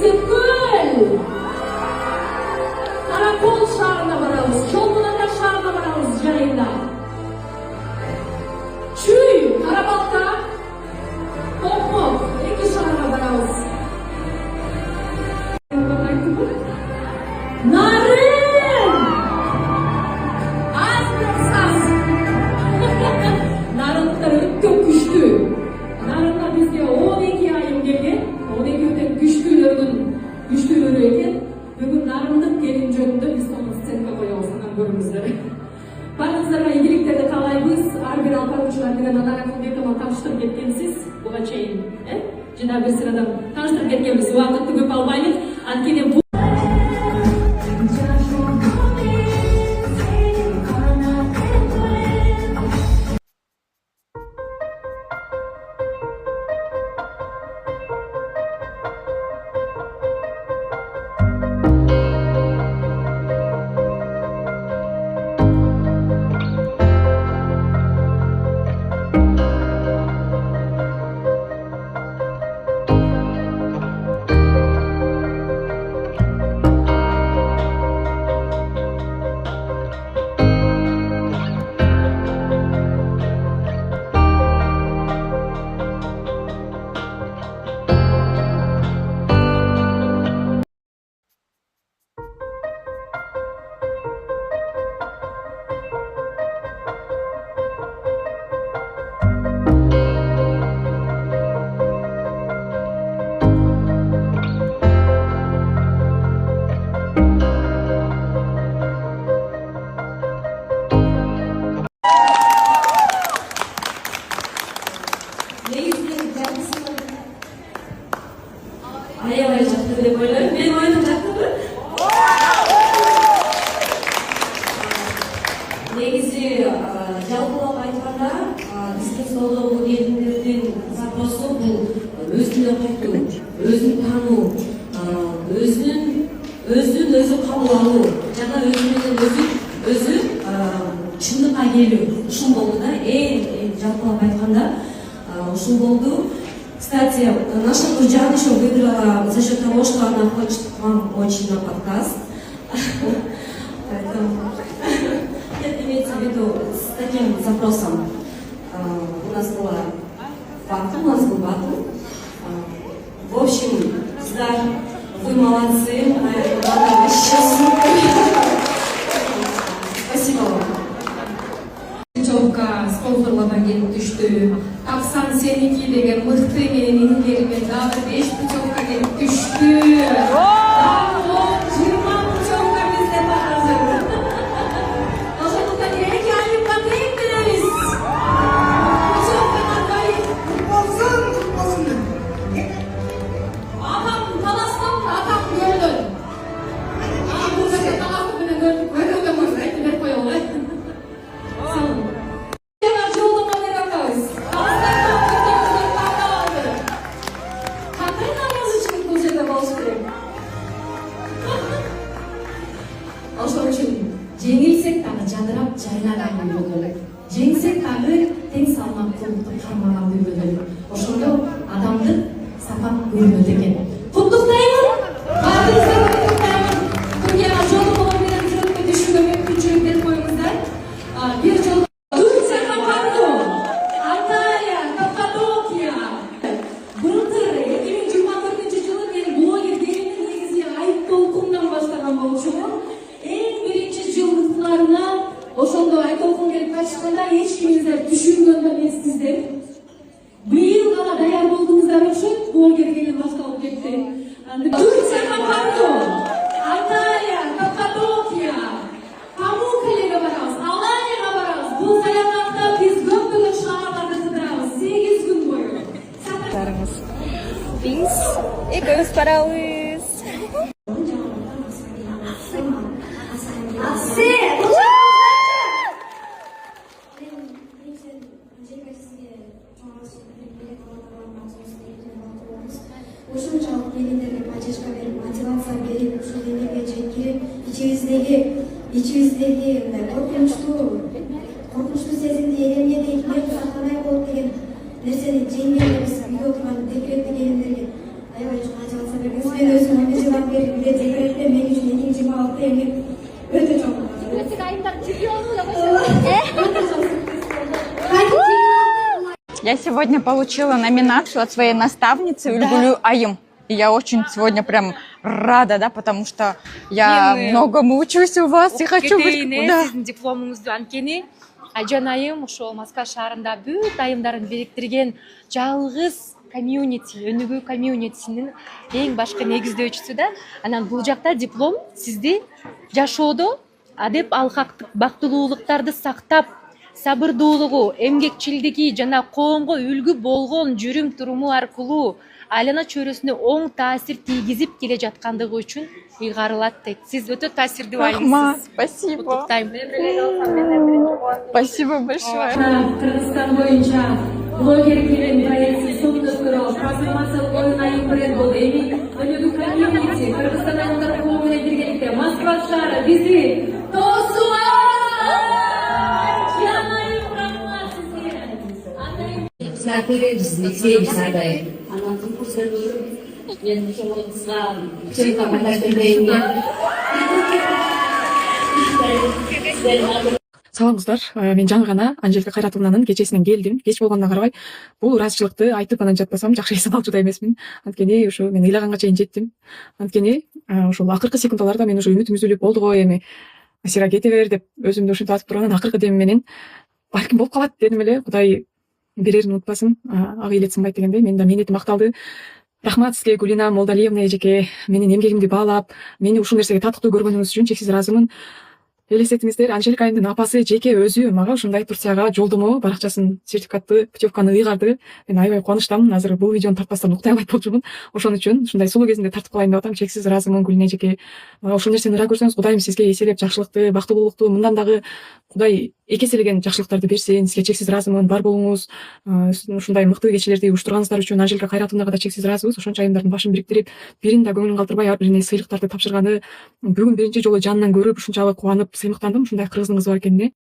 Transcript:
Sırkul. Karakol şahrına varalım. Çolbunalar şahrına varalım yayında. Çüy, Karabak'ta. Tokmok, iki şahrına varalım. Narın. Az biraz. Narınları çok güçlü. Narınlar bizge 12 ayım geldi. 12 öten güçlülері екен. Бүгін нарындық келін жөнінде біз соны сценка қоябыз көріңіздер. Барлықтарыңызға игіліктерді қалаймыз. Әрбір алқарушылар деген Анар Акылбекова таныстырып кеткенсіз. Бұған шейін жинап бір sıraдан таныстырып кеткенбіз. Уақытты көп алмаймыз. Анткени бұл аябай жақсы деп ойлаймын. Мен ойыным жақсы ба? Негізі жалпылап айтқанда біздің Солдау елдердің запросы бұл өзін оқыту, өзін тану, өзін өзі қабыл алу, жаңа өзі шындыққа келу. Ушул болды да, жалпылап айтқанда ушул болды. Кстати, наша Нурджан еще выиграла за счет того, что она хочет к вам очень на подкаст. Поэтому это имеется в виду с таким запросом. У нас был батл. В общем, Здар, вы молодцы. Вообще супер. Спасибо вам. Жолға спонсорлардан келіп түсті. Тапсан сеники деген мықты менен инилеримен дагы 5 путевка келіп түсті. Дагы 20 путевка бизде бар азыр. Ошондуктан эки айымга тең беребиз. Путевкага дайын. Болсун. Атам таластан, атам көлдөн. Бул жерде таластан менен көлдөн айтып берип коелу. Ошон үчүн жеңилсек дагы жадырап жайнаган үйрөнөлү. Жеңсек дагы тең салмактуулукту кармаган үйрөнөлү. Ошондо адамдык сапат көрүнөт экен. Куттуктаймын. Баарыңызды куттуктаймын. Түркияга жолу болон менен жүрөккө түшүүгө мүмкүнчүлүк берип коюңуздар. Бир жолу Турция, Анталия, Каппадокия. Былтыр 2024-жылы мен блогер дегенде негизи Айып Толкундан баштаган болчумун. Ошондо Айтолкун келип кайтышканда эч кимиңиздер түшүнгөн да эмессиздер. Быйыл гана даяр болдуңуздар окшойт, блогер келип башталып кетти. Турция, Анталия, Каппадокия, Памукалеге барабыз, Аланияга барабыз. Бул саякатта биз көптөгөн шаарларды кыдырабыз 8 күн бою. Биз экөөбүз барабыз. Ушунчалык келиндерге поддержка берип, мотивация берип, ушул эмеге жеткирип, ичибиздеги мындай коркунучтуу сезимди элемгенек мен сактабай болот деген нерсени жеңгенибиз үйдө отурган декретти келиндерге аябай чоң мотивация бергенсиз. Мен өзүм үчүн анча жылдан бери бизде декретте мен үчүн 2026 эмгек өтө чоң. Я сегодня получила номинацию от своей наставницы Ульгулю Айым. И я очень сегодня прям рада, да, потому что я многому учусь у вас и хочу быть... Да. Сиздин дипломуңузду анткени Айжан айым ошол Москва шаарында бүт айымдарын бириктирген жалгыз комьюнити, өнүгүү комьюнитисинин эң башкы негиздөөчүсү да. Анан бул жакта диплом сизди жашоодо адеп алкактык, бактылуулуктарды сактап, сабырдуулугу, эмгекчилдиги жана коомго үлгү болгон жүрүм туруму аркылуу айлана чөйрөсүнө оң таасир тийгизип келе жаткандыгы үчүн ыйгарылат дейт. Сиз өтө таасирдүү айымсыз. Спасибо. Куттуктайм. Спасибо большое. Кыргызстан боюнча блогерлердин проекти соңдотуро трансформациялык оюн айым бренд болду. Эми өнүгүү комьюнити Кыргызстан айымдары клубу менен биргеликте Москва шаары бизди Салам кыздар, мен жаңы гана Анжелика Кайратовнанын кечесинен келдим. Кеч болгонуна карабай, бул ыраазычылыкты айтып анан жатпасам жакшы эс алчу да эмесмин. Анткени ушу мен ыйлаганга чейин жеттим. Анткени ошол акыркы секундаларда мен уже үмүтүм үзүлүп болду го эми. Асира кете бер деп өзүмдү ушинтип атып тургандан акыркы демим менен балким болуп калат дедим эле. Кудай берерин унутпасын, ак ыйлет сынбайт дегендей. Менин да мээнетим акталды. Рахмат сизге, Гулина Молдалиевна эжеке, менин эмгегимди баалап, мени ушул нерсеге татыктуу көргөнүңүз үчүн чексиз ыраазымын. Элестетиңиздер, Анжелика айымдын апасы жеке өзү мага ушундай Турцияга жолдомо, баракчасын, сертификатты, путевканы ыйгарды. Мен аябай кубанычтамын. Азыр бул видеону тартпастан уктай албайт болчумун. Ошон үчүн ушундай сулуу кезинде тартып калайын деп атам. Чексиз ыраазымын Гулина эжеке. Ошол нерсени ыра көрсөңүз, Кудайым сизге эселеп жакшылыкты, бактылуулукту, мындан дагы Кудай эки эселеген жакшылыктарды берсин. Сизге чексиз ыраазымын. Бар болуңуз, ушундай мыкты кечелерди уюштурганыңыздар үчүн Анжелика Кайратовнага да чексиз ыраазыбыз. Ошончо айымдардын башын бириктирип, бирин да көңүлүн калтырбай ар бирине сыйлыктарды тапшырганы, бүгүн биринчи жолу жанынан көрүп ушунчалык кубанып, сыймыктандым ушундай кыргыздын кызы бар экенине.